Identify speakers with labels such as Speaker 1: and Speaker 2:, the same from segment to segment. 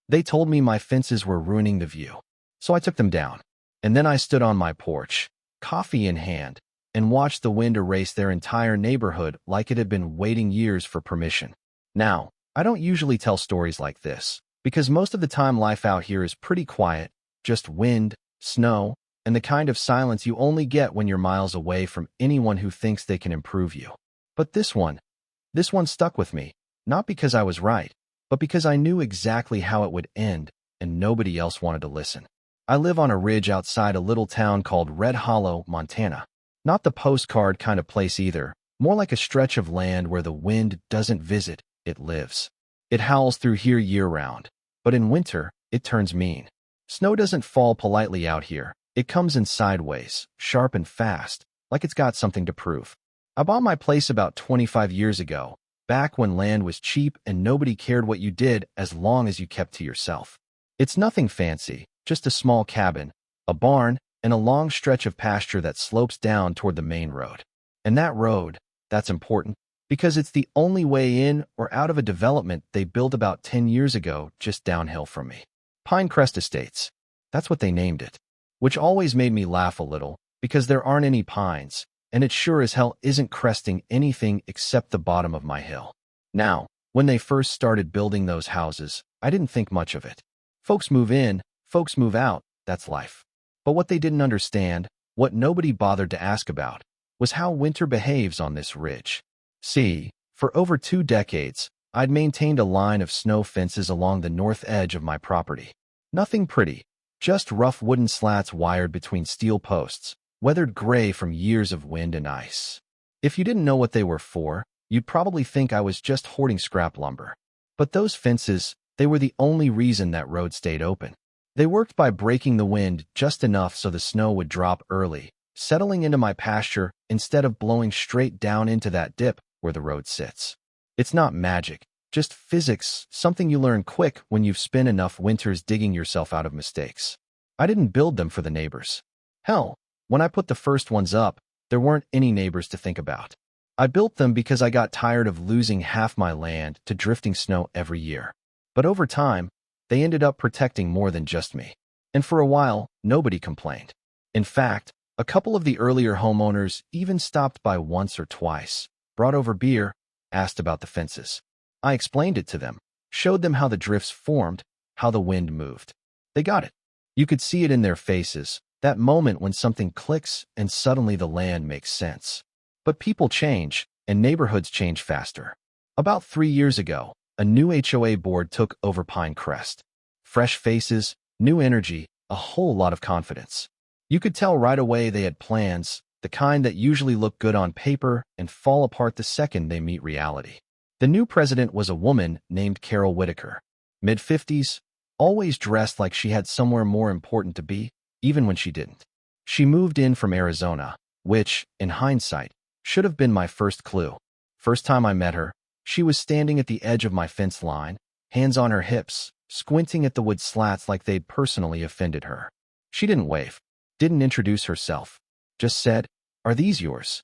Speaker 1: They told me my fences were ruining the view. So I took them down. And then I stood on my porch, coffee in hand, and watched the wind erase their entire neighborhood like it had been waiting years for permission. Now, I don't usually tell stories like this, because most of the time life out here is pretty quiet, just wind, snow, and the kind of silence you only get when you're miles away from anyone who thinks they can improve you. But this one stuck with me, not because I was right, but because I knew exactly how it would end, and nobody else wanted to listen. I live on a ridge outside a little town called Red Hollow, Montana. Not the postcard kind of place either, more like a stretch of land where the wind doesn't visit, it lives. It howls through here year-round, but in winter, it turns mean. Snow doesn't fall politely out here. It comes in sideways, sharp and fast, like it's got something to prove. I bought my place about 25 years ago, back when land was cheap and nobody cared what you did as long as you kept to yourself. It's nothing fancy, just a small cabin, a barn, and a long stretch of pasture that slopes down toward the main road. And that road, that's important, because it's the only way in or out of a development they built about 10 years ago just downhill from me. Pinecrest Estates. That's what they named it. Which always made me laugh a little, because there aren't any pines, and it sure as hell isn't cresting anything except the bottom of my hill. Now, when they first started building those houses, I didn't think much of it. Folks move in, folks move out, that's life. But what they didn't understand, what nobody bothered to ask about, was how winter behaves on this ridge. See, for over 2 decades, I'd maintained a line of snow fences along the north edge of my property. Nothing pretty, just rough wooden slats wired between steel posts, weathered gray from years of wind and ice. If you didn't know what they were for, you'd probably think I was just hoarding scrap lumber. But those fences, they were the only reason that road stayed open. They worked by breaking the wind just enough so the snow would drop early, settling into my pasture instead of blowing straight down into that dip where the road sits. It's not magic, just physics, something you learn quick when you've spent enough winters digging yourself out of mistakes. I didn't build them for the neighbors. Hell, when I put the first ones up, there weren't any neighbors to think about. I built them because I got tired of losing half my land to drifting snow every year. But over time, they ended up protecting more than just me. And for a while, nobody complained. In fact, a couple of the earlier homeowners even stopped by once or twice, brought over beer, asked about the fences. I explained it to them, showed them how the drifts formed, how the wind moved. They got it. You could see it in their faces, that moment when something clicks and suddenly the land makes sense. But people change, and neighborhoods change faster. About 3 years ago, a new HOA board took over Pinecrest. Fresh faces, new energy, a whole lot of confidence. You could tell right away they had plans, the kind that usually look good on paper and fall apart the second they meet reality. The new president was a woman named Carol Whitaker, mid-50s, always dressed like she had somewhere more important to be, even when she didn't. She moved in from Arizona, which, in hindsight, should have been my first clue. First time I met her, she was standing at the edge of my fence line, hands on her hips, squinting at the wood slats like they'd personally offended her. She didn't wave, didn't introduce herself, just said, "Are these yours?"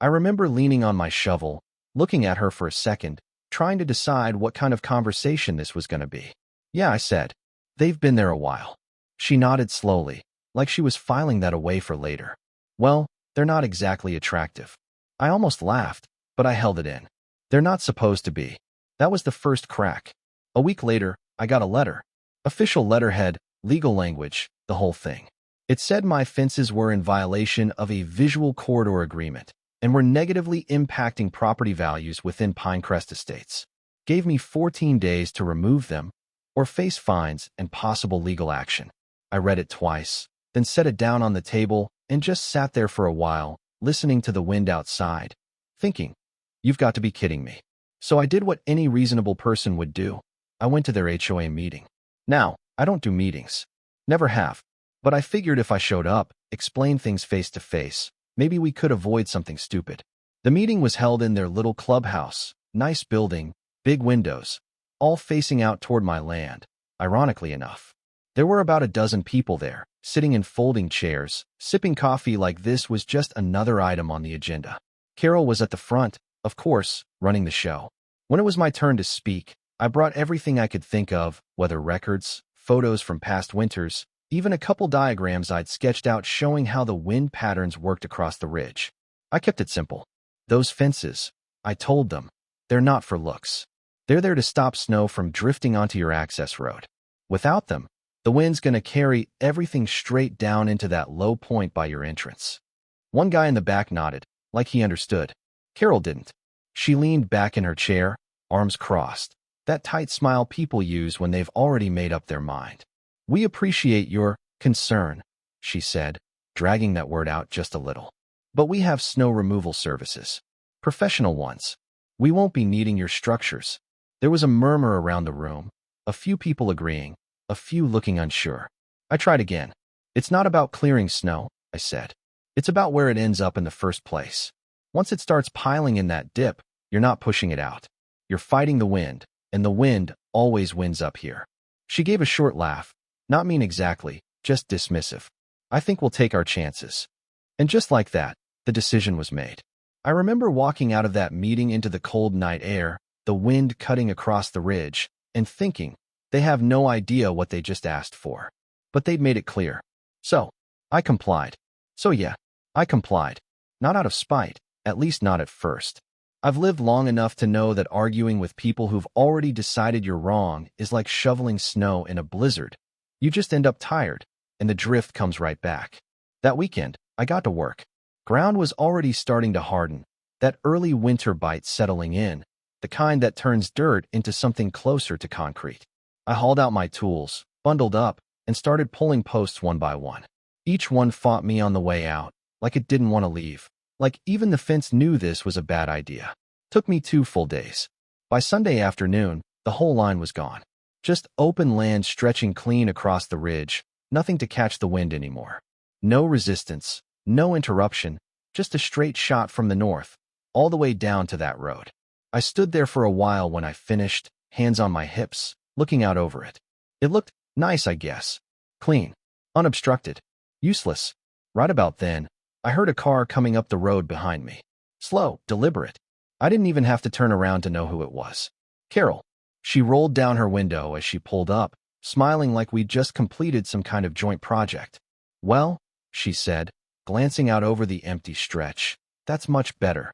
Speaker 1: I remember leaning on my shovel, looking at her for a second, trying to decide what kind of conversation this was going to be. "Yeah," I said. "They've been there a while." She nodded slowly, like she was filing that away for later. "Well, they're not exactly attractive." I almost laughed, but I held it in. "They're not supposed to be." That was the first crack. A week later, I got a letter. Official letterhead, legal language, the whole thing. It said my fences were in violation of a visual corridor agreement and were negatively impacting property values within Pinecrest Estates. Gave me 14 days to remove them or face fines and possible legal action. I read it twice, then set it down on the table and just sat there for a while, listening to the wind outside, thinking, "You've got to be kidding me." So I did what any reasonable person would do. I went to their HOA meeting. Now, I don't do meetings. Never have. But I figured if I showed up, explained things face to face, maybe we could avoid something stupid. The meeting was held in their little clubhouse, nice building, big windows, all facing out toward my land, ironically enough. There were about a dozen people there, sitting in folding chairs, sipping coffee like this was just another item on the agenda. Carol was at the front, of course, running the show. When it was my turn to speak, I brought everything I could think of, weather records, photos from past winters, even a couple diagrams I'd sketched out showing how the wind patterns worked across the ridge. I kept it simple. Those fences, I told them, they're not for looks. They're there to stop snow from drifting onto your access road. Without them, the wind's gonna carry everything straight down into that low point by your entrance. One guy in the back nodded, like he understood. Carol didn't. She leaned back in her chair, arms crossed. That tight smile people use when they've already made up their mind. We appreciate your concern, she said, dragging that word out just a little. But we have snow removal services. Professional ones. We won't be needing your structures. There was a murmur around the room, a few people agreeing, a few looking unsure. I tried again. It's not about clearing snow, I said. It's about where it ends up in the first place. Once it starts piling in that dip, you're not pushing it out. You're fighting the wind, and the wind always wins up here. She gave a short laugh, not mean exactly, just dismissive. I think we'll take our chances. And just like that, the decision was made. I remember walking out of that meeting into the cold night air, the wind cutting across the ridge, and thinking, they have no idea what they just asked for. But they'd made it clear. So, I complied. So yeah, I complied. Not out of spite, at least not at first. I've lived long enough to know that arguing with people who've already decided you're wrong is like shoveling snow in a blizzard. You just end up tired, and the drift comes right back. That weekend, I got to work. Ground was already starting to harden, that early winter bite settling in, the kind that turns dirt into something closer to concrete. I hauled out my tools, bundled up, and started pulling posts one by one. Each one fought me on the way out, like it didn't want to leave. Like even the fence knew this was a bad idea. Took me 2 full days. By Sunday afternoon, the whole line was gone. Just open land stretching clean across the ridge, nothing to catch the wind anymore. No resistance, no interruption, just a straight shot from the north, all the way down to that road. I stood there for a while when I finished, hands on my hips, looking out over it. It looked nice, I guess. Clean. Unobstructed. Useless. Right about then, I heard a car coming up the road behind me. Slow, deliberate. I didn't even have to turn around to know who it was. Carol. She rolled down her window as she pulled up, smiling like we'd just completed some kind of joint project. Well, she said, glancing out over the empty stretch, that's much better.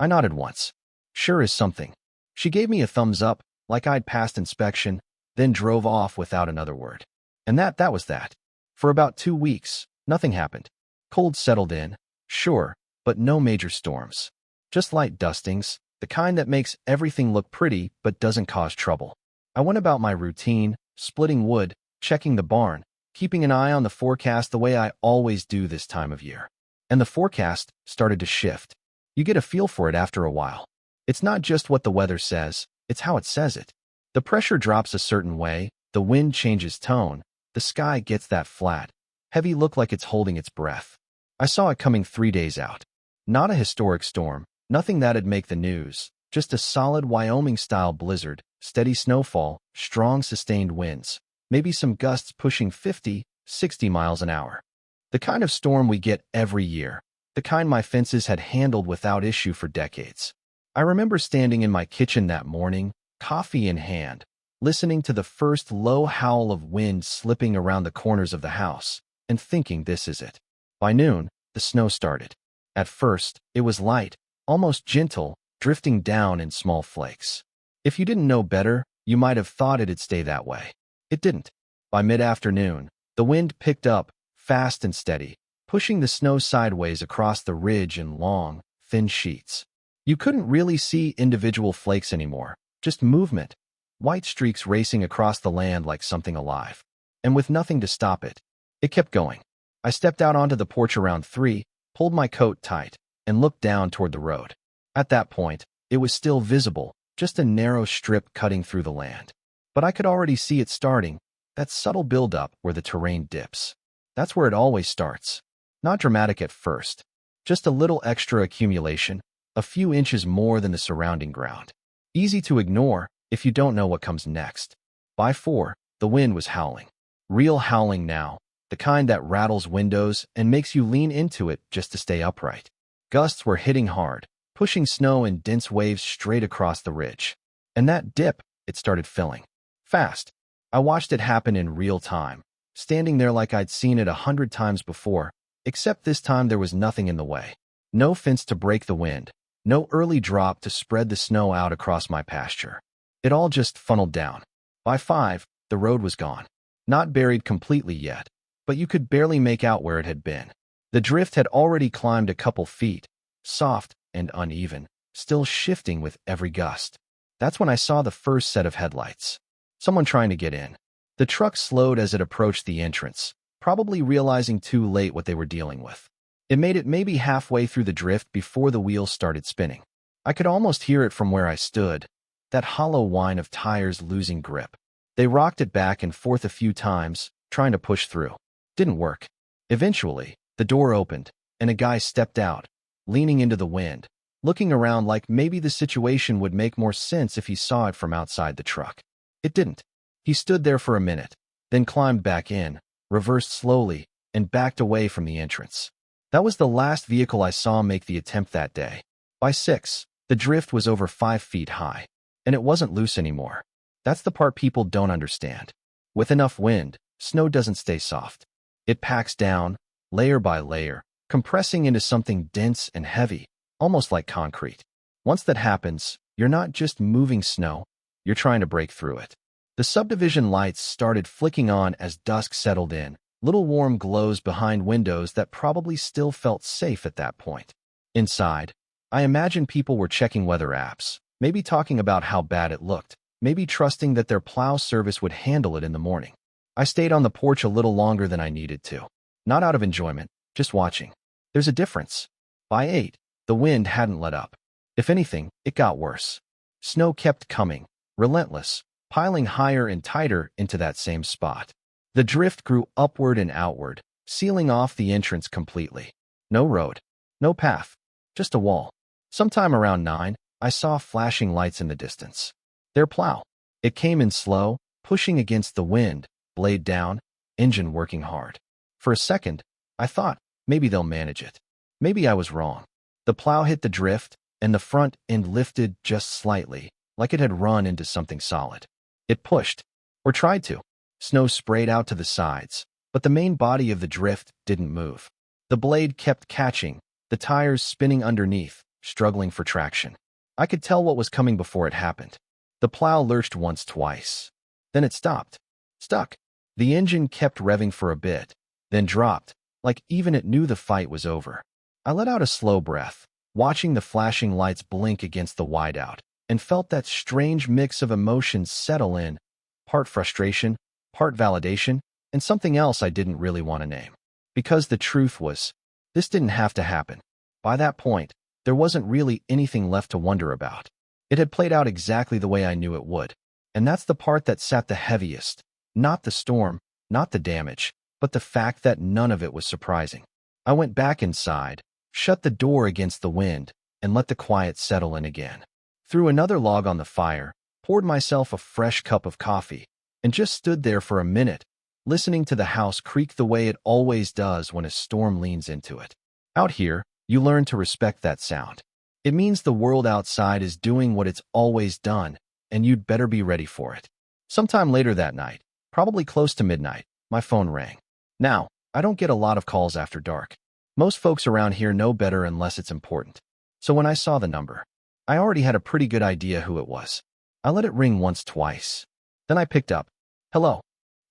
Speaker 1: I nodded once. Sure is something. She gave me a thumbs up, like I'd passed inspection, then drove off without another word. And that was that. For about 2 weeks, nothing happened. Cold settled in, sure, but no major storms. Just light dustings, the kind that makes everything look pretty but doesn't cause trouble. I went about my routine, splitting wood, checking the barn, keeping an eye on the forecast the way I always do this time of year. And the forecast started to shift. You get a feel for it after a while. It's not just what the weather says, it's how it says it. The pressure drops a certain way, the wind changes tone, the sky gets that flat, heavy look like it's holding its breath. I saw it coming 3 days out. Not a historic storm, nothing that'd make the news, just a solid Wyoming-style blizzard, steady snowfall, strong sustained winds, maybe some gusts pushing 50, 60 miles an hour. The kind of storm we get every year, the kind my fences had handled without issue for decades. I remember standing in my kitchen that morning, coffee in hand, listening to the first low howl of wind slipping around the corners of the house, and thinking this is it. By noon, the snow started. At first, it was light, almost gentle, drifting down in small flakes. If you didn't know better, you might have thought it'd stay that way. It didn't. By mid-afternoon, the wind picked up, fast and steady, pushing the snow sideways across the ridge in long, thin sheets. You couldn't really see individual flakes anymore, just movement, white streaks racing across the land like something alive. And with nothing to stop it, it kept going. I stepped out onto the porch around 3, pulled my coat tight, and looked down toward the road. At that point, it was still visible, just a narrow strip cutting through the land. But I could already see it starting, that subtle buildup where the terrain dips. That's where it always starts. Not dramatic at first, just a little extra accumulation, a few inches more than the surrounding ground. Easy to ignore if you don't know what comes next. By 4, the wind was howling. Real howling now, the kind that rattles windows and makes you lean into it just to stay upright. Gusts were hitting hard, pushing snow in dense waves straight across the ridge. And that dip, it started filling. Fast. I watched it happen in real time, standing there like I'd seen it 100 times before, except this time there was nothing in the way. No fence to break the wind, no early drop to spread the snow out across my pasture. It all just funneled down. By 5, the road was gone. Not buried completely yet, but you could barely make out where it had been. The drift had already climbed a couple feet, soft and uneven, still shifting with every gust. That's when I saw the first set of headlights. Someone trying to get in. The truck slowed as it approached the entrance, probably realizing too late what they were dealing with. It made it maybe halfway through the drift before the wheels started spinning. I could almost hear it from where I stood, that hollow whine of tires losing grip. They rocked it back and forth a few times, trying to push through. Didn't work. Eventually, the door opened, and a guy stepped out, leaning into the wind, looking around like maybe the situation would make more sense if he saw it from outside the truck. It didn't. He stood there for a minute, then climbed back in, reversed slowly, and backed away from the entrance. That was the last vehicle I saw make the attempt that day. By 6, the drift was over 5 feet high, and it wasn't loose anymore. That's the part people don't understand. With enough wind, snow doesn't stay soft. It packs down, layer by layer, compressing into something dense and heavy, almost like concrete. Once that happens, you're not just moving snow, you're trying to break through it. The subdivision lights started flicking on as dusk settled in, little warm glows behind windows that probably still felt safe at that point. Inside, I imagine people were checking weather apps, maybe talking about how bad it looked, maybe trusting that their plow service would handle it in the morning. I stayed on the porch a little longer than I needed to. Not out of enjoyment, just watching. There's a difference. By 8, the wind hadn't let up. If anything, it got worse. Snow kept coming, relentless, piling higher and tighter into that same spot. The drift grew upward and outward, sealing off the entrance completely. No road, no path, just a wall. Sometime around 9, I saw flashing lights in the distance. Their plow. It came in slow, pushing against the wind, blade down, engine working hard. For a second, I thought, maybe they'll manage it. Maybe I was wrong. The plow hit the drift, and the front end lifted just slightly, like it had run into something solid. It pushed, or tried to. Snow sprayed out to the sides, but the main body of the drift didn't move. The blade kept catching, the tires spinning underneath, struggling for traction. I could tell what was coming before it happened. The plow lurched once, twice. Then it stopped. Stuck. The engine kept revving for a bit, then dropped, like even it knew the fight was over. I let out a slow breath, watching the flashing lights blink against the whiteout, and felt that strange mix of emotions settle in, part frustration, part validation, and something else I didn't really want to name. Because the truth was, this didn't have to happen. By that point, there wasn't really anything left to wonder about. It had played out exactly the way I knew it would. And that's the part that sat the heaviest. Not the storm, not the damage, but the fact that none of it was surprising. I went back inside, shut the door against the wind, and let the quiet settle in again. Threw another log on the fire, poured myself a fresh cup of coffee, and just stood there for a minute, listening to the house creak the way it always does when a storm leans into it. Out here, you learn to respect that sound. It means the world outside is doing what it's always done, and you'd better be ready for it. Sometime later that night, probably close to midnight, my phone rang. Now, I don't get a lot of calls after dark. Most folks around here know better unless it's important. So when I saw the number, I already had a pretty good idea who it was. I let it ring once, twice. Then I picked up. Hello.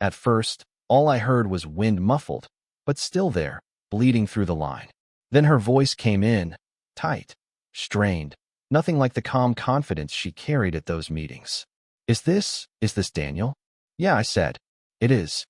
Speaker 1: At first, all I heard was wind muffled, but still there, bleeding through the line. Then her voice came in, tight, strained, nothing like the calm confidence she carried at those meetings. Is this Daniel? Yeah, I said. It is.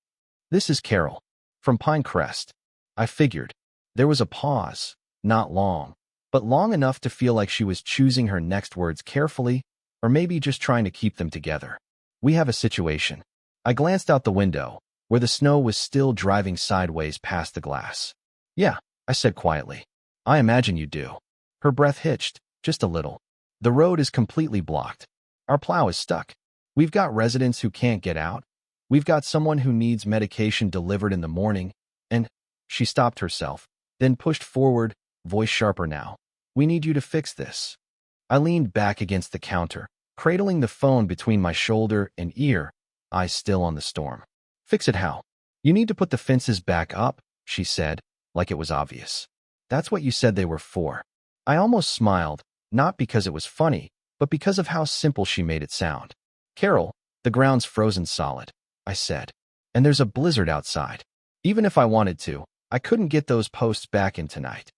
Speaker 1: This is Carol. From Pinecrest. I figured. There was a pause, not long, but long enough to feel like she was choosing her next words carefully, or maybe just trying to keep them together. We have a situation. I glanced out the window, where the snow was still driving sideways past the glass. Yeah, I said quietly. I imagine you do. Her breath hitched, just a little. The road is completely blocked. Our plow is stuck. We've got residents who can't get out. We've got someone who needs medication delivered in the morning, and she stopped herself, then pushed forward, voice sharper now. We need you to fix this. I leaned back against the counter, cradling the phone between my shoulder and ear, eyes still on the storm. Fix it how? You need to put the fences back up, she said, like it was obvious. That's what you said they were for. I almost smiled, not because it was funny, but because of how simple she made it sound. Carol, the ground's frozen solid, I said. And there's a blizzard outside. Even if I wanted to, I couldn't get those posts back in tonight.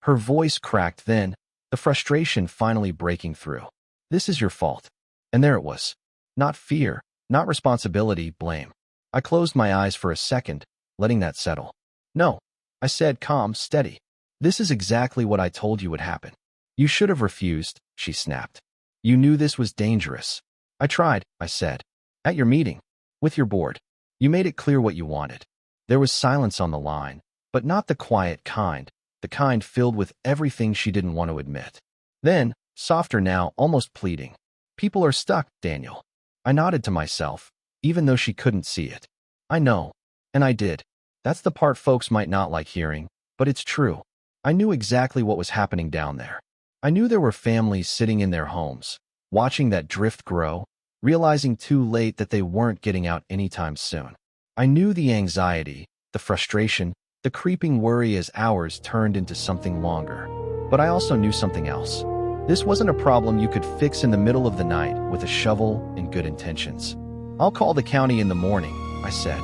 Speaker 1: Her voice cracked then, the frustration finally breaking through. This is your fault. And there it was. Not fear, not responsibility, blame. I closed my eyes for a second, letting that settle. No, I said, calm, steady. This is exactly what I told you would happen. You should have refused, she snapped. You knew this was dangerous. I tried, I said. At your meeting. With your board. You made it clear what you wanted. There was silence on the line, but not the quiet kind, the kind filled with everything she didn't want to admit. Then, softer now, almost pleading. People are stuck, Daniel. I nodded to myself, even though she couldn't see it. I know. And I did. That's the part folks might not like hearing, but it's true. I knew exactly what was happening down there. I knew there were families sitting in their homes, watching that drift grow, realizing too late that they weren't getting out anytime soon. I knew the anxiety, the frustration, the creeping worry as hours turned into something longer. But I also knew something else. This wasn't a problem you could fix in the middle of the night with a shovel and good intentions. I'll call the county in the morning, I said.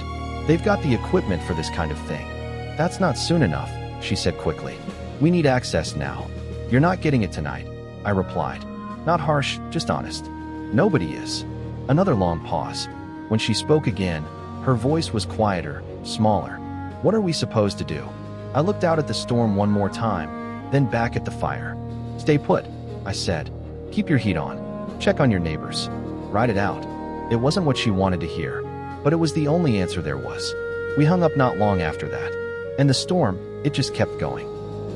Speaker 1: They've got the equipment for this kind of thing. That's not soon enough, she said quickly. We need access now. You're not getting it tonight, I replied. Not harsh, just honest. Nobody is. Another long pause. When she spoke again, her voice was quieter, smaller. What are we supposed to do? I looked out at the storm one more time, then back at the fire. Stay put, I said. Keep your heat on. Check on your neighbors. Ride it out. It wasn't what she wanted to hear, but it was the only answer there was. We hung up not long after that. And the storm, it just kept going.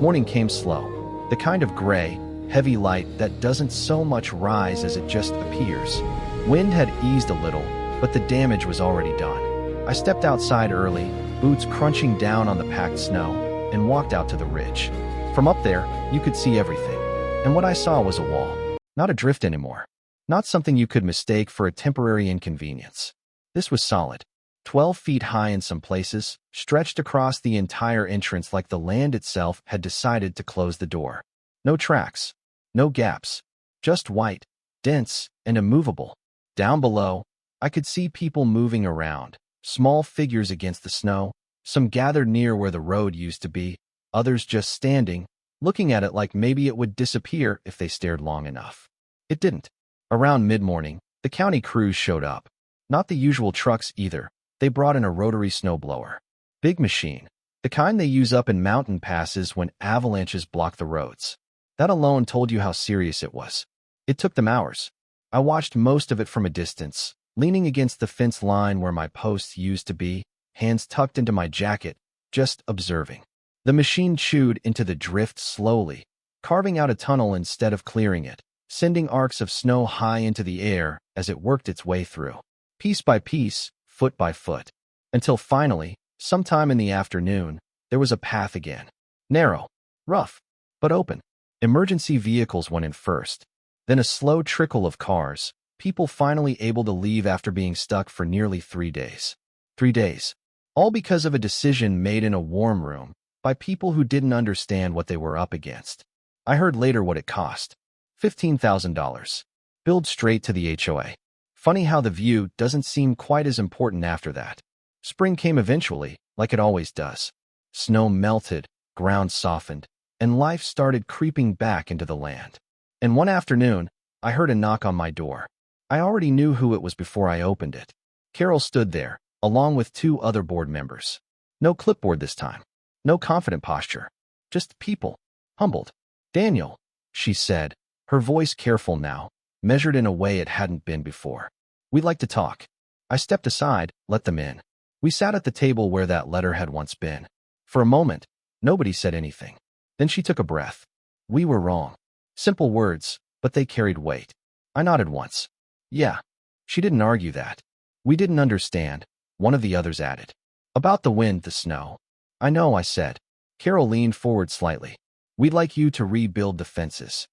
Speaker 1: Morning came slow. The kind of gray, heavy light that doesn't so much rise as it just appears. Wind had eased a little, but the damage was already done. I stepped outside early, boots crunching down on the packed snow, and walked out to the ridge. From up there, you could see everything. And what I saw was a wall. Not a drift anymore. Not something you could mistake for a temporary inconvenience. This was solid. 12 feet high in some places, stretched across the entire entrance like the land itself had decided to close the door. No tracks. No gaps. Just white, dense, and immovable. Down below, I could see people moving around, small figures against the snow, some gathered near where the road used to be, others just standing, looking at it like maybe it would disappear if they stared long enough. It didn't. Around mid-morning, the county crews showed up. Not the usual trucks either. They brought in a rotary snowblower. Big machine. The kind they use up in mountain passes when avalanches block the roads. That alone told you how serious it was. It took them hours. I watched most of it from a distance, leaning against the fence line where my posts used to be, hands tucked into my jacket, just observing. The machine chewed into the drift slowly, carving out a tunnel instead of clearing it, sending arcs of snow high into the air as it worked its way through. Piece by piece, foot by foot, until finally, sometime in the afternoon, there was a path again. Narrow, rough, but open. Emergency vehicles went in first, then a slow trickle of cars, people finally able to leave after being stuck for nearly 3 days. 3 days. All because of a decision made in a warm room by people who didn't understand what they were up against. I heard later what it cost. $15,000. Billed straight to the HOA. Funny how the view doesn't seem quite as important after that. Spring came eventually, like it always does. Snow melted, ground softened, and life started creeping back into the land. And one afternoon, I heard a knock on my door. I already knew who it was before I opened it. Carol stood there, along with 2 other board members. No clipboard this time. No confident posture. Just people. Humbled. Daniel, she said, her voice careful now, measured in a way it hadn't been before. We'd like to talk. I stepped aside, let them in. We sat at the table where that letter had once been. For a moment, nobody said anything. Then she took a breath. We were wrong. Simple words, but they carried weight. I nodded once. Yeah. She didn't argue that. We didn't understand, one of the others added. About the wind, the snow. I know, I said. Carol leaned forward slightly. We'd like you to rebuild the fences.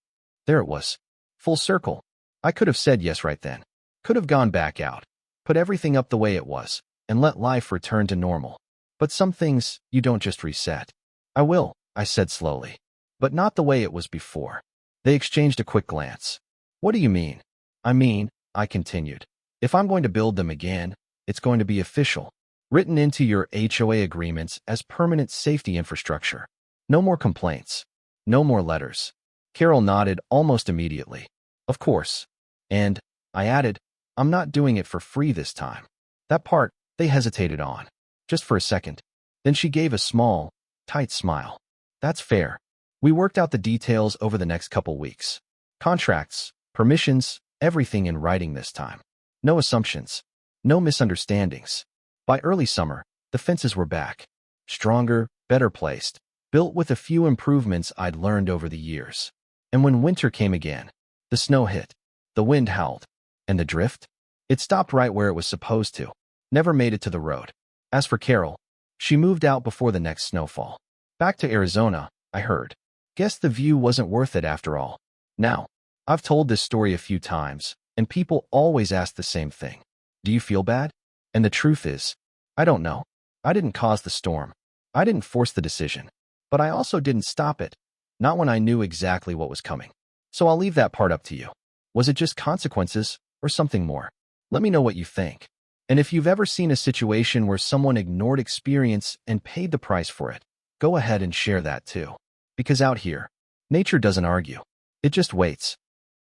Speaker 1: There it was. Full circle. I could have said yes right then. Could have gone back out, put everything up the way it was, and let life return to normal. But some things you don't just reset. I will, I said slowly. But not the way it was before. They exchanged a quick glance. What do you mean? I mean, I continued, if I'm going to build them again, it's going to be official, written into your HOA agreements as permanent safety infrastructure. No more complaints. No more letters. Carol nodded almost immediately. Of course. And, I added, I'm not doing it for free this time. That part, they hesitated on. Just for a second. Then she gave a small, tight smile. That's fair. We worked out the details over the next couple weeks. Contracts, permissions, everything in writing this time. No assumptions. No misunderstandings. By early summer, the fences were back. Stronger, better placed. Built with a few improvements I'd learned over the years. And when winter came again, the snow hit, the wind howled, and the drift? It stopped right where it was supposed to. Never made it to the road. As for Carol, she moved out before the next snowfall. Back to Arizona, I heard. Guess the view wasn't worth it after all. Now, I've told this story a few times, and people always ask the same thing. Do you feel bad? And the truth is, I don't know. I didn't cause the storm. I didn't force the decision. But I also didn't stop it. Not when I knew exactly what was coming. So I'll leave that part up to you. Was it just consequences, or something more? Let me know what you think. And if you've ever seen a situation where someone ignored experience and paid the price for it, go ahead and share that too. Because out here, nature doesn't argue. It just waits.